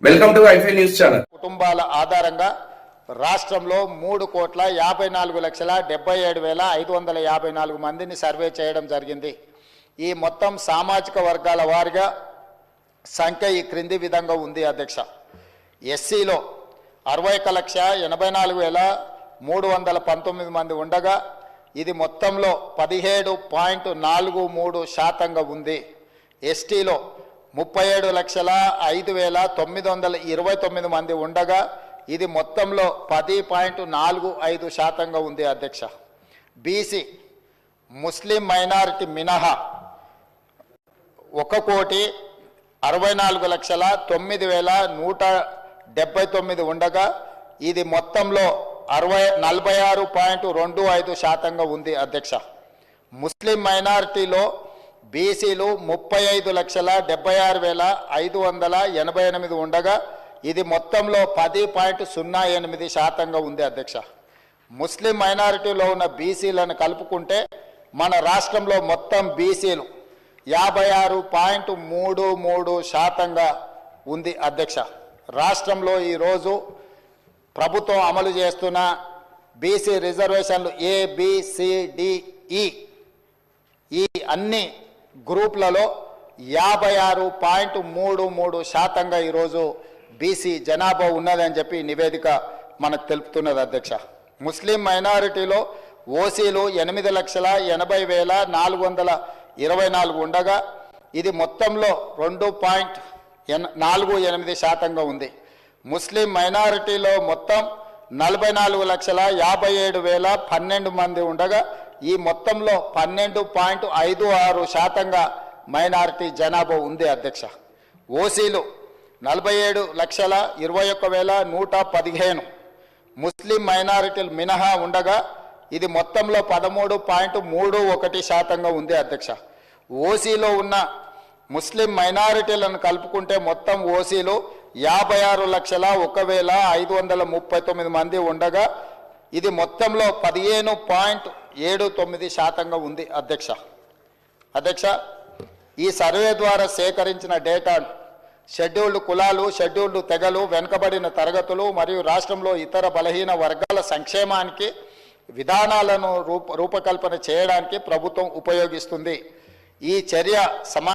Welcome to ఐఫై news channel. కుటుంబాల ఆధారంగా రాష్ట్రంలో 3,54,77,554 మందిని సర్వే చేయడం జరిగింది. ఈ మొత్తం సామాజిక వర్గాల వారిగా సంఖ్య ఈ క్రింది విధంగా ఉంది అధ్యక్ష. ఎస్సీలో 61,84,319 మంది ఉండగా ఇది మొత్తంలో 17.43% ఉంది. ఎస్టీలో 37,05,929 మంది ఉండగా ఇది మొత్తంలో 10.45% ఉంది అధ్యక్ష. బీసీ ముస్లిం మైనారిటీ మినహా 1,64,09,179 ఉండగా ఇది మొత్తంలో 46.25% ఉంది అధ్యక్ష. ముస్లిం మైనారిటీలో బీసీలు 35,76,588 ఉండగా ఇది మొత్తంలో 10.08% ఉంది అధ్యక్ష. ముస్లిం మైనారిటీలో ఉన్న బీసీలను కలుపుకుంటే మన రాష్ట్రంలో మొత్తం బీసీలు 56.33% ఉంది అధ్యక్ష. రాష్ట్రంలో ఈరోజు ప్రభుత్వం అమలు చేస్తున్న బీసీ రిజర్వేషన్లు ABCDE ఈ అన్ని గ్రూప్లలో 56.33% ఈరోజు బీసీ జనాభా ఉన్నదని చెప్పి నివేదిక మనకు తెలుపుతున్నది అధ్యక్ష. ముస్లిం మైనారిటీలో ఓసీలు 8,80,424 ఉండగా ఇది మొత్తంలో 2.48% ఉంది. ముస్లిం మైనారిటీలో మొత్తం 44,57,012 మంది ఉండగా ఈ మొత్తంలో 12.56% మైనారిటీ జనాభా ఉంది అధ్యక్ష. ఓసీలు 47,21,115 ముస్లిం మైనారిటీలు మినహా ఉండగా ఇది మొత్తంలో 13.31% ఉంది అధ్యక్ష. ఓసీలో ఉన్న ముస్లిం మైనారిటీలను కలుపుకుంటే మొత్తం ఓసీలు 56,01,539 మంది ఉండగా ఇది మొత్తంలో 15.79% ఉంది అధ్యక్ష. ఈ సర్వే ద్వారా సేకరించిన డేటాను షెడ్యూల్డ్ కులాలు, షెడ్యూల్డ్ తెగలు, వెనుకబడిన తరగతులు మరియు రాష్ట్రంలో ఇతర బలహీన వర్గాల సంక్షేమానికి విధానాలను రూపకల్పన చేయడానికి ప్రభుత్వం ఉపయోగిస్తుంది. ఈ చర్య